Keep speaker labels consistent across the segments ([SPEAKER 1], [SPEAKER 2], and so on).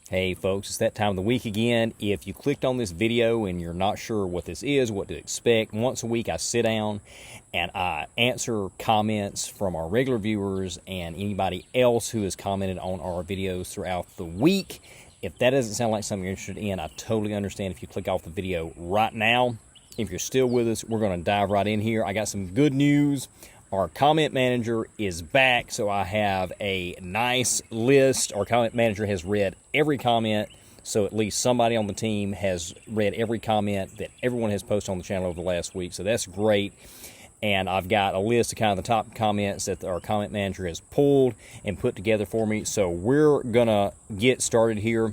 [SPEAKER 1] Hey folks, it's that time of the week again. If you clicked on this video and you're not sure what this is, what to expect, once a week I sit down and I answer comments from our regular viewers and anybody else who has commented on our videos throughout the week. If that doesn't sound like something you're interested in, I totally understand if you click off the video right now. If you're still with us, we're going to dive right in here. I got some good news. Our comment manager is back, so I have a nice list. Our comment manager has read every comment, so at least somebody on the team has read every comment that everyone has posted on the channel over the last week, so that's great. And I've got a list of kind of the top comments that our comment manager has pulled and put together for me, so we're going to get started here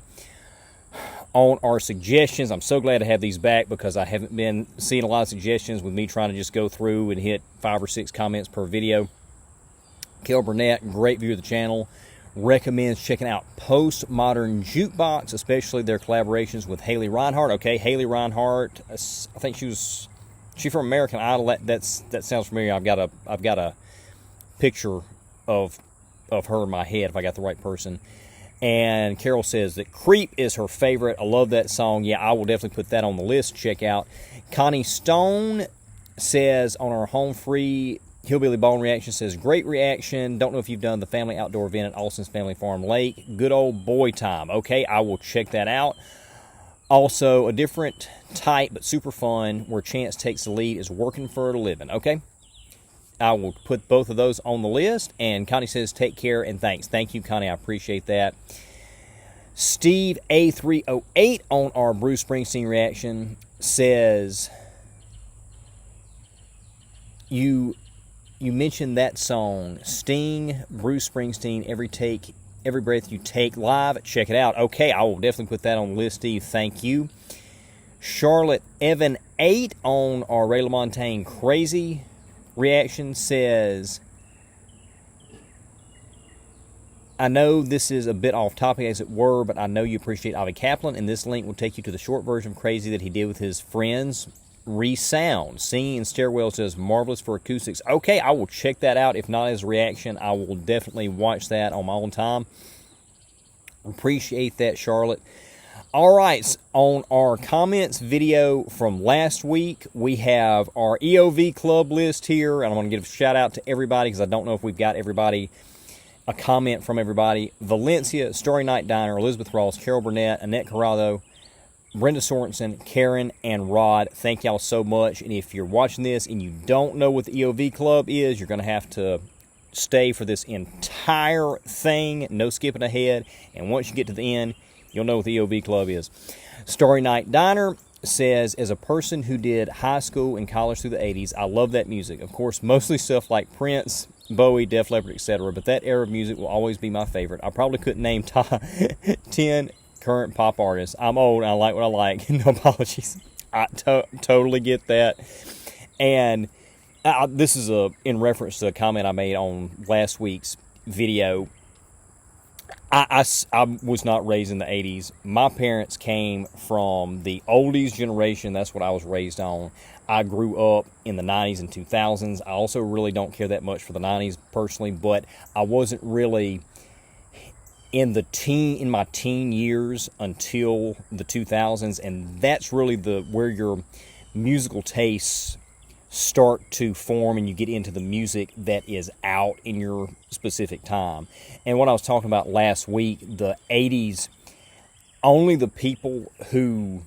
[SPEAKER 1] on our suggestions. I'm so glad to have these back because I haven't been seeing a lot of suggestions with me trying to just go through and hit 5 or 6 comments per video. Kel Burnett, great viewer of the channel, recommends checking out Postmodern Jukebox, especially their collaborations with Haley Reinhart. Okay, Haley Reinhart, I think she's from American Idol. That sounds familiar. I've got a picture of her in my head if I got the right person. And Carol says that Creep is her favorite. I love that song. Yeah, I will definitely put that on the list to check out. Connie Stone says on our home free Hillbilly Bone reaction, says, great reaction. Don't know if you've done the family outdoor event at Austin's Family Farm Lake. Good old boy time. Okay, I will check that out. Also, a different type but super fun where Chance takes the lead is Working for a Living. Okay, I will put both of those on the list. And Connie says, take care and thanks. Thank you, Connie. I appreciate that. Steve A308 on our Bruce Springsteen reaction says, you mentioned that song, Sting, Bruce Springsteen, Every Breath You Take live. Check it out. Okay, I will definitely put that on the list, Steve. Thank you. Charlotte Evan 8 on our Ray LaMontagne Crazy reaction says, I know this is a bit off topic as it were, but I know you appreciate Avi Kaplan, and this link will take you to the short version of Crazy that he did with his friends. Resound, singing in stairwells is marvelous for acoustics. Okay, I will check that out. If not as a reaction, I will definitely watch that on my own time. Appreciate that, Charlotte. All right, on our comments video from last week, we have our EOV club list here, and I want to give a shout out to everybody because I don't know if we've got everybody, a comment from everybody. Valencia, Story Night Diner, Elizabeth Ross, Carol Burnett, Annette Corrado, Brenda Sorensen, Karen, and Rod. Thank y'all so much. And if you're watching this and you don't know what the EOV club is, you're going to have to stay for this entire thing, no skipping ahead. And once you get to the end, you'll know what the EOV Club is. Story Night Diner says, as a person who did high school and college through the 80s, I love that music. Of course, mostly stuff like Prince, Bowie, Def Leppard, etc. But that era of music will always be my favorite. I probably couldn't name 10 current pop artists. I'm old and I like what I like. No apologies. I totally get that. And this is in reference to a comment I made on last week's video. I was not raised in the 80s. My parents came from the oldies generation. That's what I was raised on. I grew up in the 90s and 2000s. I also really don't care that much for the 90s personally, but I wasn't really in my teen years until the 2000s, and that's really where your musical tastes start to form and you get into the music that is out in your specific time. And what I was talking about last week, the 80s, only the people who,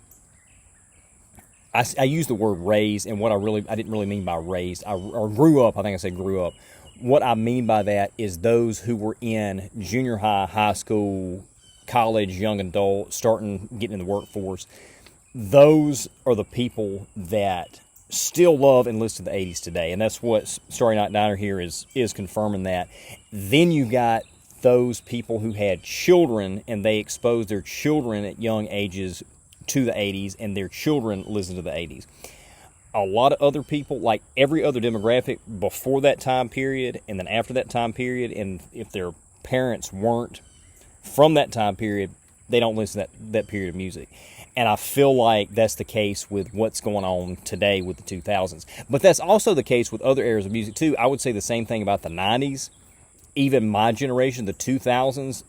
[SPEAKER 1] I use the word raised, and what I didn't really mean by raised, or grew up, I think I said grew up. What I mean by that is those who were in junior high, high school, college, young adult, getting in the workforce. Those are the people that still love and listen to the 80s today. And that's what Story Night Diner here is confirming that. Then you got those people who had children and they exposed their children at young ages to the 80s, and their children listen to the 80s. A lot of other people, like every other demographic before that time period and then after that time period, and if their parents weren't from that time period, they don't listen to that period of music. And I feel like that's the case with what's going on today with the 2000s. But that's also the case with other eras of music too. I would say the same thing about the 90s. Even my generation, the 2000s,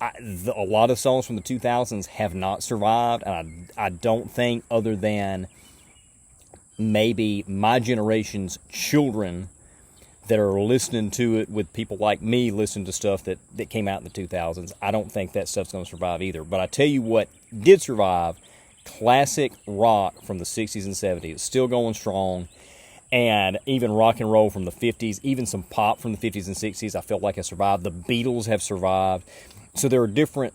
[SPEAKER 1] A lot of songs from the 2000s have not survived, and I don't think, other than maybe my generation's children that are listening to it with people like me listening to stuff that came out in the 2000s, I don't think that stuff's going to survive either. But I tell you what did survive, classic rock from the 60s and 70s. It's still going strong. And even rock and roll from the 50s, even some pop from the 50s and 60s, I felt like has survived. The Beatles have survived. So there are different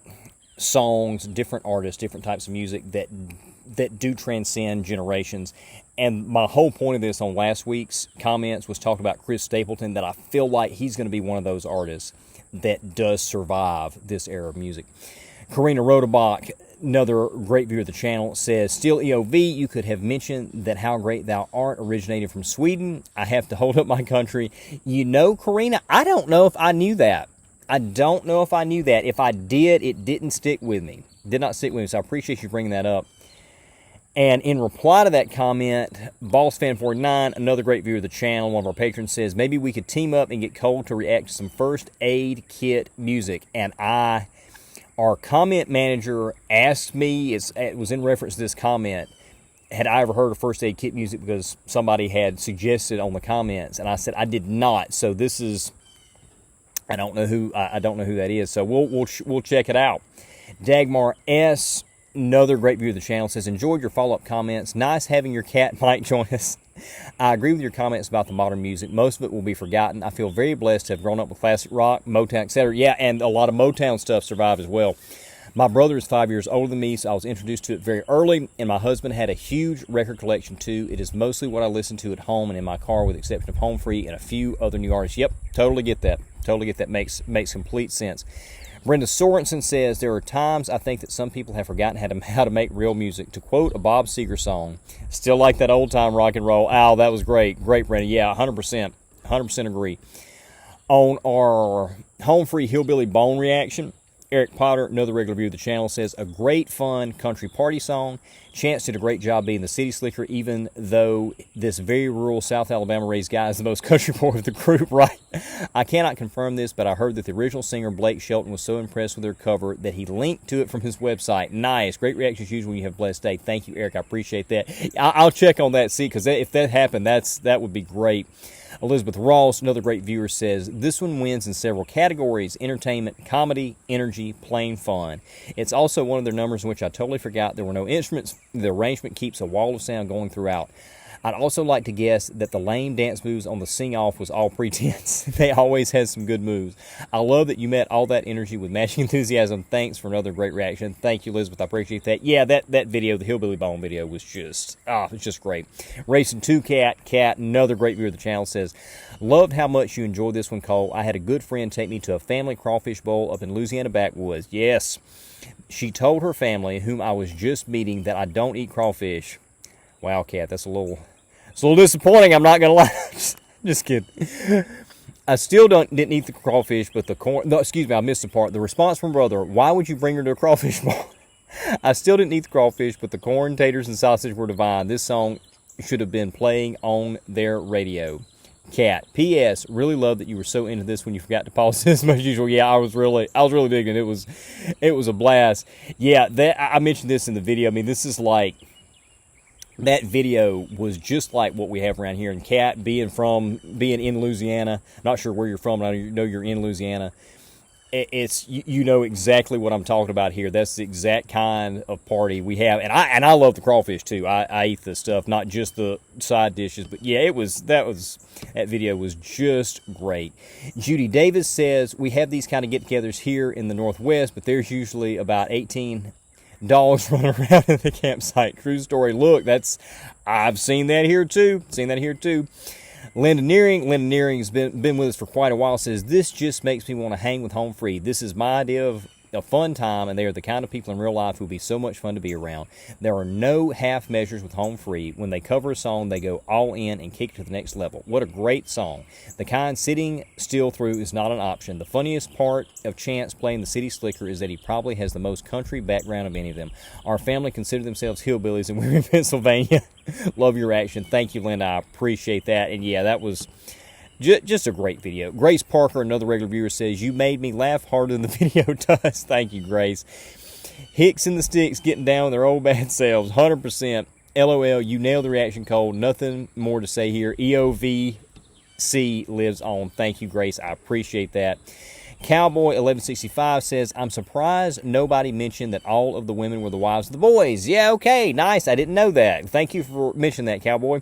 [SPEAKER 1] songs, different artists, different types of music that do transcend generations. And my whole point of this on last week's comments was talking about Chris Stapleton, that I feel like he's going to be one of those artists that does survive this era of music. Karina Rodebach, another great viewer of the channel, says, still EOV, you could have mentioned that How Great Thou Art originated from Sweden. I have to hold up my country. You know, Karina, I don't know if I knew that. I don't know if I knew that. If I did, it didn't stick with me. Did not stick with me, so I appreciate you bringing that up. And in reply to that comment, BossFan49, another great viewer of the channel, one of our patrons, says, maybe we could team up and get Cole to react to some first aid kit music. And our comment manager asked me, it was in reference to this comment, had I ever heard of first aid kit music, because somebody had suggested on the comments, and I said I did not. So this is, I don't know who that is. So we'll check it out. Dagmar S, another great viewer of the channel, says, enjoyed your follow-up comments. Nice having your cat Mike join us. I agree with your comments about the modern music. Most of it will be forgotten. I feel very blessed to have grown up with classic rock, Motown, etc. Yeah, and a lot of Motown stuff survived as well. My brother is 5 years older than me, so I was introduced to it very early, and my husband had a huge record collection too. It is mostly what I listen to at home and in my car, with the exception of Home Free and a few other new artists. Yep, totally get that. Totally get that. Makes complete sense. Brenda Sorensen says, there are times I think that some people have forgotten how to make real music. To quote a Bob Seger song, still like that old-time rock and roll. Al, that was great. Great, Brenda. Yeah, 100%. 100% agree. On our Home Free Hillbilly Bone reaction, Eric Potter, another regular viewer of the channel, says, a great, fun country party song. Chance did a great job being the city slicker, even though this very rural South Alabama raised guy is the most country boy of the group, right? I cannot confirm this, but I heard that the original singer, Blake Shelton, was so impressed with their cover that he linked to it from his website. Nice. Great reactions usually when you have a blessed day. Thank you, Eric. I appreciate that. I'll check on that, see, because if that happened, that would be great. Elizabeth Ross, another great viewer, says, this one wins in several categories: entertainment, comedy, energy, plain fun. It's also one of their numbers in which I totally forgot there were no instruments. The arrangement keeps a wall of sound going throughout. I'd also like to guess that the lame dance moves on the sing-off was all pretense. They always had some good moves. I love that you met all that energy with matching enthusiasm. Thanks for another great reaction. Thank you, Elizabeth. I appreciate that. Yeah, that video, the Hillbilly Bone video, was just, it's just great. Racing 2 Cat, another great viewer of the channel, says, loved how much you enjoyed this one, Cole. I had a good friend take me to a family crawfish bowl up in Louisiana backwoods. Yes. She told her family, whom I was just meeting, that I don't eat crawfish. Wow, Cat, it's a little disappointing, I'm not going to lie. Just kidding. I still didn't eat the crawfish, but the corn... No, excuse me, I missed the part. The response from brother, why would you bring her to a crawfish bowl? I still didn't eat the crawfish, but the corn, taters, and sausage were divine. This song should have been playing on their radio. Cat. P.S. Really love that you were so into this when you forgot to pause this as usual. Yeah, I was really digging it. It was a blast. Yeah, I mentioned this in the video. I mean, this is like... That video was just like what we have around here. And Kat, being in Louisiana, not sure where you're from, but I know you're in Louisiana. It's you know exactly what I'm talking about here. That's the exact kind of party we have, and I love the crawfish too. I eat the stuff, not just the side dishes, but yeah, that video was just great. Judy Davis says, we have these kind of get-togethers here in the Northwest, but there's usually about 18 dogs running around in the campsite. True story. Look, I've seen that here too. Linda Nearing has been with us for quite a while, says, this just makes me want to hang with Home Free. This is my idea of a fun time, and they are the kind of people in real life who will be so much fun to be around. There are no half measures with Home Free. When they cover a song, they go all in and kick it to the next level. What a great song. The kind sitting still through is not an option. The funniest part of Chance playing the city slicker is that he probably has the most country background of any of them. Our family consider themselves hillbillies, and we're in Pennsylvania. Love your action. Thank you, Linda. I appreciate that. And yeah, that was Just a great video. Grace Parker, another regular viewer, says, you made me laugh harder than the video does. Thank you, Grace. Hicks and the Sticks getting down with their old bad selves. 100%. LOL, you nailed the reaction code. Nothing more to say here. EOVC lives on. Thank you, Grace. I appreciate that. Cowboy1165 says, I'm surprised nobody mentioned that all of the women were the wives of the boys. Yeah, okay, nice. I didn't know that. Thank you for mentioning that, Cowboy.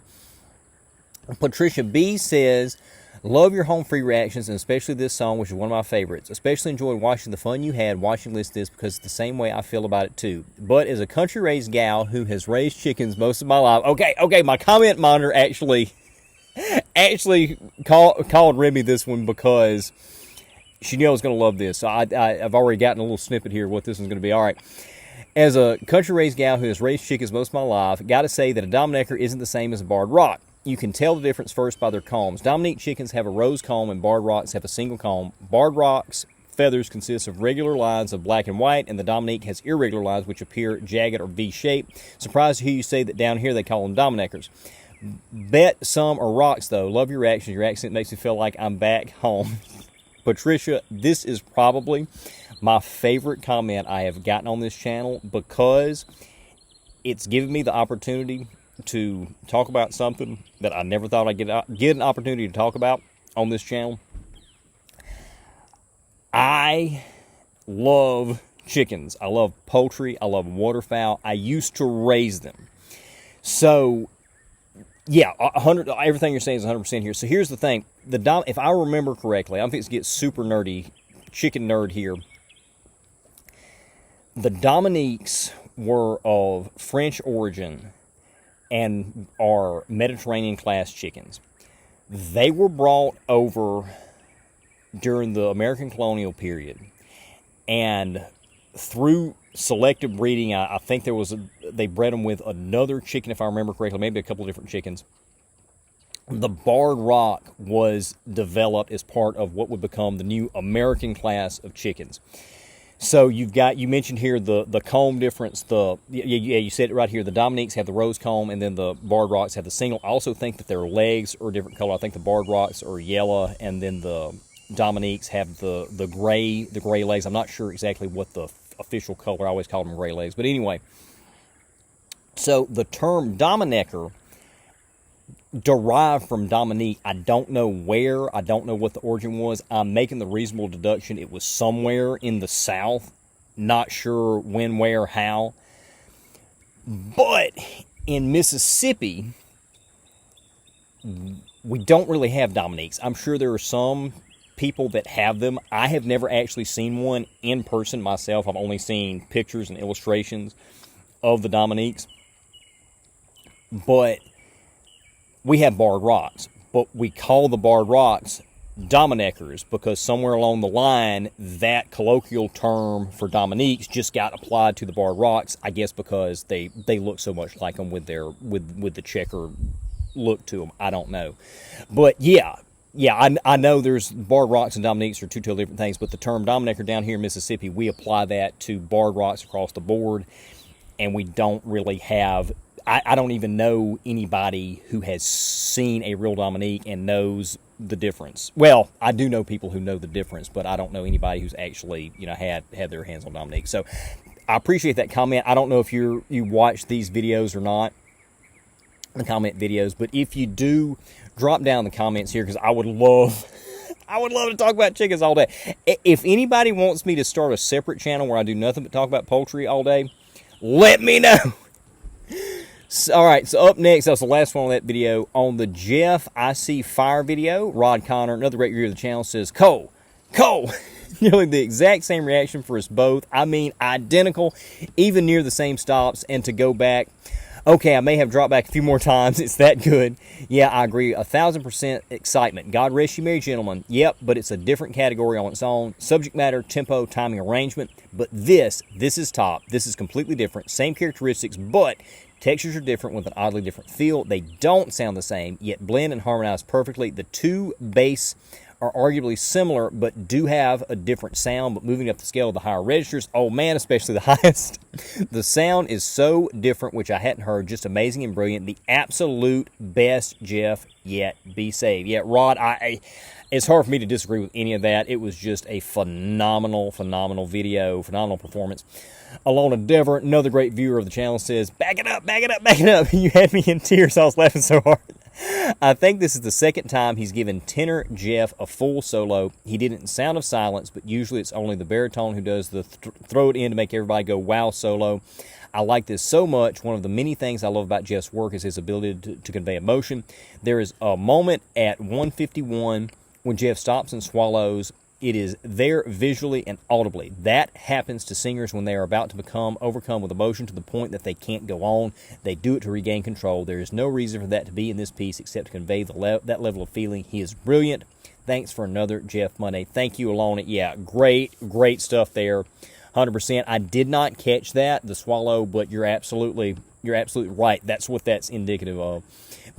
[SPEAKER 1] Patricia B says, love your home free reactions, and especially this song, which is one of my favorites. Especially enjoyed watching the fun you had watching this because it's the same way I feel about it too. But as a country-raised gal who has raised chickens most of my life, okay, my comment monitor actually called Remy this one because she knew I was going to love this. So I've already gotten a little snippet here of what this one's going to be. All right. As a country-raised gal who has raised chickens most of my life, got to say that a Dominecker isn't the same as a barred rock. You can tell the difference first by their combs. Dominique chickens have a rose comb and barred rocks have a single comb. Barred rocks feathers consist of regular lines of black and white, and the Dominique has irregular lines which appear jagged or V-shaped. Surprised to hear you say that down here they call them Domineckers. Bet some are rocks, though. Love your reactions. Your accent makes me feel like I'm back home. Patricia, this is probably my favorite comment I have gotten on this channel because it's given me the opportunity to talk about something that I never thought I'd get an opportunity to talk about on this channel. I love chickens. I love poultry. I love waterfowl. I used to raise them. So, yeah, 100. Everything you're saying is 100% here. So here's the thing. If I remember correctly, I'm fixing to get super nerdy, chicken nerd here. The Dominiques were of French origin and are Mediterranean class chickens. They were brought over during the American colonial period, and through selective breeding, I think they bred them with another chicken, if I remember correctly, maybe a couple of different chickens. The barred rock was developed as part of what would become the new American class of chickens. So you mentioned here the comb difference. You said it right here. The Dominiques have the rose comb, and then the barred rocks have the single. I also think that their legs are a different color. I think the barred rocks are yellow, and then the Dominiques have the gray legs. I'm not sure exactly what the official color. I always call them gray legs. But anyway, so the term Dominecker derived from Dominique. I don't know where. I don't know what the origin was. I'm making the reasonable deduction it was somewhere in the South. Not sure when, where, how. But in Mississippi, we don't really have Dominiques. I'm sure there are some people that have them. I have never actually seen one in person myself. I've only seen pictures and illustrations of the Dominiques. But we have barred rocks, but we call the barred rocks Domineckers because somewhere along the line, that colloquial term for Dominiques just got applied to the barred rocks, I guess because they look so much like them with the checker look to them. I don't know. But yeah, I know there's barred rocks and Dominiques are two totally different things, but the term Dominecker down here in Mississippi, we apply that to barred rocks across the board, and we don't really have... I don't even know anybody who has seen a real Dominique and knows the difference. Well, I do know people who know the difference, but I don't know anybody who's actually, had their hands on Dominique. So I appreciate that comment. I don't know if you watch these videos or not, the comment videos, but if you do, drop down in the comments here because I would love to talk about chickens all day. If anybody wants me to start a separate channel where I do nothing but talk about poultry all day, let me know. All right, so up next, that was the last one on that video. On the Jeff I See Fire video, Rod Connor, another great reviewer of the channel, says, Cole, nearly the exact same reaction for us both. I mean, identical, even near the same stops. And to go back, okay, I may have dropped back a few more times. It's that good. Yeah, I agree. 1,000% excitement. God rest you, merry gentlemen. Yep, but it's a different category on its own. Subject matter, tempo, timing, arrangement. But this is top. This is completely different. Same characteristics, but... textures are different with an oddly different feel. They don't sound the same, yet blend and harmonize perfectly. The two bass are arguably similar, but do have a different sound. But moving up the scale of the higher registers, oh man, especially the highest, the sound is so different, which I hadn't heard. Just amazing and brilliant. The absolute best Jeff yet. Be saved. Yeah, Rod, it's hard for me to disagree with any of that. It was just a phenomenal video, phenomenal performance. Alona Dever, another great viewer of the channel, says, back it up, back it up, back it up. You had me in tears. I was laughing so hard. I think this is the second time he's given tenor Jeff a full solo. He did it in Sound of Silence, but usually it's only the baritone who does the throw it in to make everybody go wow solo. I like this so much. One of the many things I love about Jeff's work is his ability to convey emotion. There is a moment at 151 when Jeff stops and swallows. It is there visually and audibly. That happens to singers when they are about to become overcome with emotion to the point that they can't go on. They do it to regain control. There is no reason for that to be in this piece except to convey that level of feeling. He is brilliant. Thanks for another Jeff Monday. Thank you, Alona. Yeah, great stuff there. 100%. I did not catch that, the swallow, but you're absolutely right. That's what that's indicative of.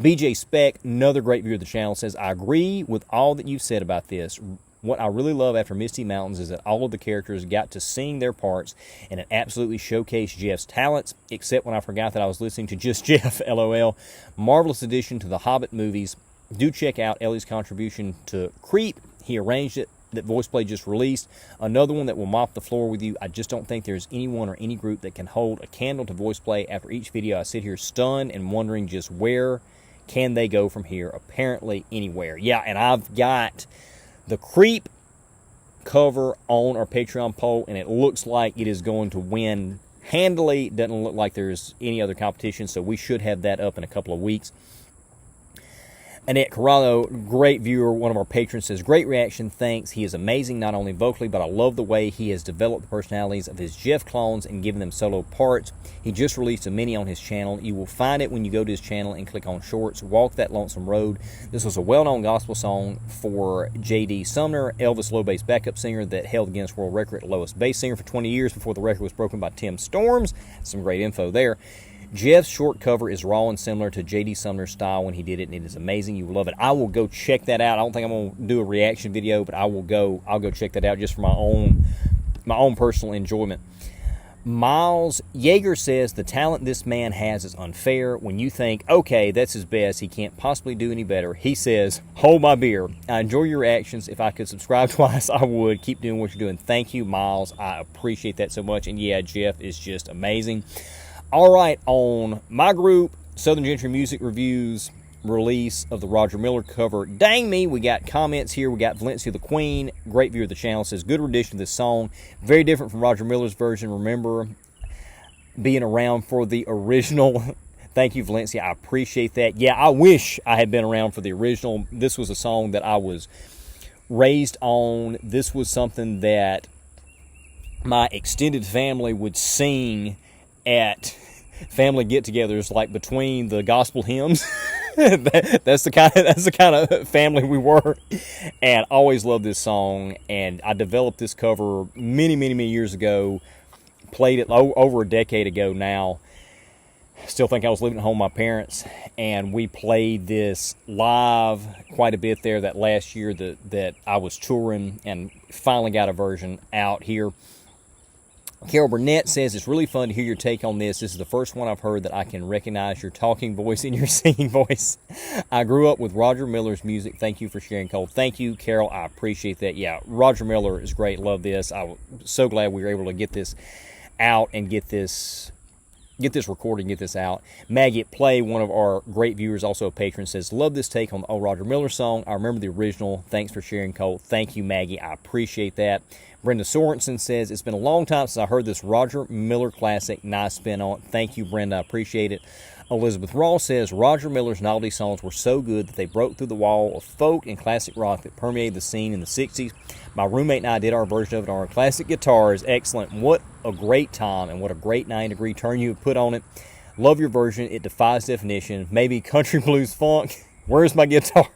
[SPEAKER 1] BJ Speck, another great viewer of the channel, says, I agree with all that you've said about this. What I really love after Misty Mountains is that all of the characters got to sing their parts and it absolutely showcased Jeff's talents, except when I forgot that I was listening to just Jeff, LOL. Marvelous addition to the Hobbit movies. Do check out Ellie's contribution to Creep. He arranged it, that VoicePlay just released. Another one that will mop the floor with you. I just don't think there's anyone or any group that can hold a candle to VoicePlay. After each video, I sit here stunned and wondering just where can they go from here? Apparently anywhere. Yeah, and I've got the Creep cover on our Patreon poll, and it looks like it is going to win handily. Doesn't look like there's any other competition, so we should have that up in a couple of weeks. Annette Corrado, great viewer, one of our patrons, says, great reaction, thanks. He is amazing, not only vocally, but I love the way he has developed the personalities of his Jeff clones and given them solo parts. He just released a mini on his channel. You will find it when you go to his channel and click on Shorts. Walk That Lonesome Road. This was a well-known gospel song for J.D. Sumner, Elvis' low-bass backup singer that held Guinness World Record lowest bass singer for 20 years before the record was broken by Tim Storms. Some great info there. Jeff's short cover is raw and similar to J.D. Sumner's style when he did it, and it is amazing. You will love it. I will go check that out. I don't think I'm going to do a reaction video, but I'll go check that out just for my own personal enjoyment. Miles Yeager says, the talent this man has is unfair. When you think, okay, that's his best, he can't possibly do any better, he says, hold my beer. I enjoy your reactions. If I could subscribe twice, I would. Keep doing what you're doing. Thank you, Miles. I appreciate that so much. And yeah, Jeff is just amazing. All right, on my group, Southern Gentry Music Reviews release of the Roger Miller cover. Dang me, we got comments here. We got Valencia the Queen, great viewer of the channel, says, good rendition of this song. Very different from Roger Miller's version. Remember being around for the original. Thank you, Valencia. I appreciate that. Yeah, I wish I had been around for the original. This was a song that I was raised on. This was something that my extended family would sing at family get-togethers, like between the gospel hymns. that's the kind of family we were, and I always loved this song. And I developed this cover many years ago. Played it over a decade ago now. Still think I was living at home with my parents, and we played this live quite a bit there that last year that I was touring, and finally got a version out here. Carol Burnett says, it's really fun to hear your take on this. This is the first one I've heard that I can recognize your talking voice and your singing voice. I grew up with Roger Miller's music. Thank you for sharing, Cole. Thank you, Carol. I appreciate that. Yeah, Roger Miller is great. Love this. I'm so glad we were able to get this out and get this recorded, get this out. Maggie at Play, one of our great viewers, also a patron, says, love this take on the old Roger Miller song. I remember the original. Thanks for sharing, Cole. Thank you, Maggie. I appreciate that. Brenda Sorensen says, it's been a long time since I heard this Roger Miller classic. Nice spin on it. Thank you, Brenda. I appreciate it. Elizabeth Ross says, Roger Miller's novelty songs were so good that they broke through the wall of folk and classic rock that permeated the scene in the 60s. My roommate and I did our version of it on our classic guitars. Excellent. What a great time, and what a great 90-degree turn you put on it. Love your version. It defies definition. Maybe country blues funk. Where's my guitar?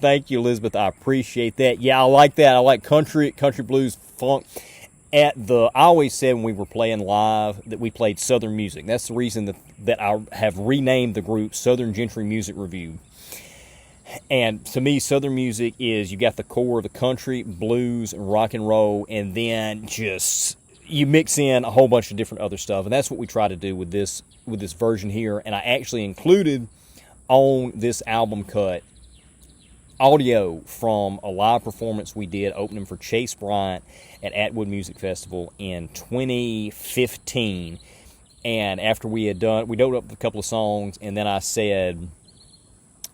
[SPEAKER 1] Thank you, Elizabeth. I appreciate that. Yeah, I like that. I like country blues, funk. I always said when we were playing live that we played Southern music. That's the reason that I have renamed the group Southern Gentry Music Review. And to me, Southern music is, you got the core of the country, blues, and rock and roll, and then just you mix in a whole bunch of different other stuff. And that's what we try to do with this version here. And I actually included on this album cut audio from a live performance we did opening for Chase Bryant at Atwood Music Festival in 2015. And after we had done, we doped up a couple of songs, and then I said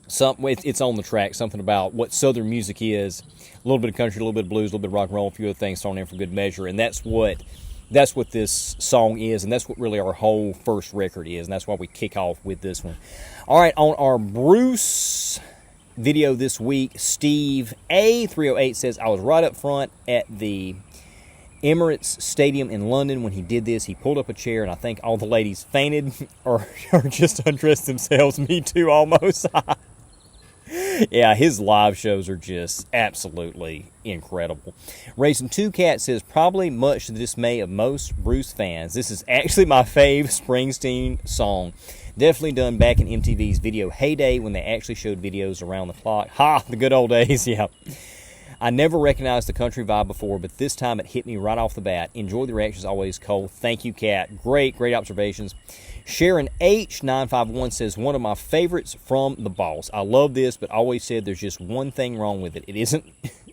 [SPEAKER 1] something, it's on the track, something about what Southern music is, a little bit of country, a little bit of blues, a little bit of rock and roll, a few other things thrown in for good measure. And that's what this song is, and that's what really our whole first record is, and that's why we kick off with this one. All right, on our Bruce video this week, Steve A308 says, I was right up front at the Emirates Stadium in London when he did this. He pulled up a chair, and I think all the ladies fainted or just undressed themselves. Me too, almost. Yeah, his live shows are just absolutely incredible. Racing 2 Cat says, probably much to the dismay of most Bruce fans, this is actually my fave Springsteen song. Definitely done back in MTV's video heyday when they actually showed videos around the clock. Ha! The good old days, yeah. I never recognized the country vibe before, but this time it hit me right off the bat. Enjoy the reactions always, Cole. Thank you, Kat. Great observations. Sharon H951 says, one of my favorites from The Boss. I love this, but always said there's just one thing wrong with it. It isn't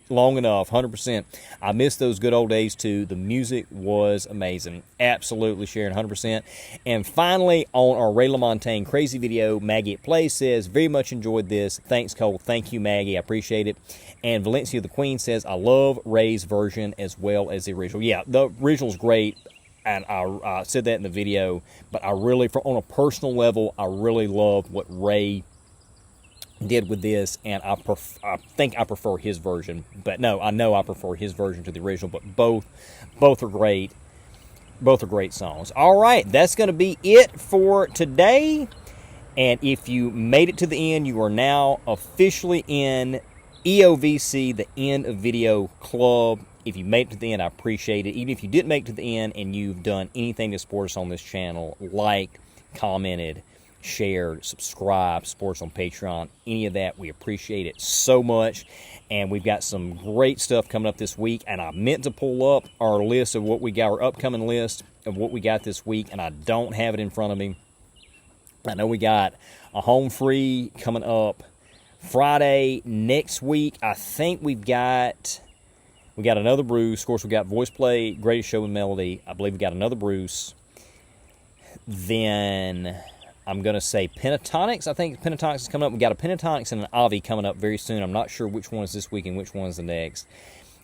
[SPEAKER 1] long enough, 100%. I miss those good old days, too. The music was amazing. Absolutely, Sharon, 100%. And finally, on our Ray LaMontagne Crazy video, Maggie at Play says, very much enjoyed this. Thanks, Cole. Thank you, Maggie. I appreciate it. And Valencia the Queen says, I love Ray's version as well as the original. Yeah, the original's great. And I said that in the video, but I really, on a personal level, I really love what Ray did with this, and I think I prefer his version. But no, I know I prefer his version to the original, but both are great. Both are great songs. All right, that's going to be it for today. And if you made it to the end, you are now officially in EOVC, the End of Video Club. If you made it to the end, I appreciate it. Even if you didn't make it to the end and you've done anything to support us on this channel, liked, commented, shared, subscribed, support us on Patreon, any of that, we appreciate it so much. And we've got some great stuff coming up this week. And I meant to pull up our list of what we got, our upcoming list of what we got this week, and I don't have it in front of me. I know we got a home free coming up Friday next week. I think we got another Bruce. Of course, we got Voice Play, Greatest Show and Melody. I believe we got another Bruce. Then I'm going to say Pentatonics. I think Pentatonics is coming up. We got a Pentatonics and an Avi coming up very soon. I'm not sure which one is this week and which one is the next.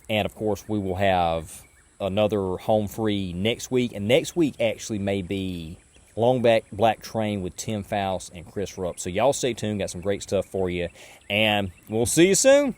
[SPEAKER 1] And, of course, we will have another home free next week. And next week actually may be Longback Black Train with Tim Faust and Chris Rupp. So y'all stay tuned. Got some great stuff for you. And we'll see you soon.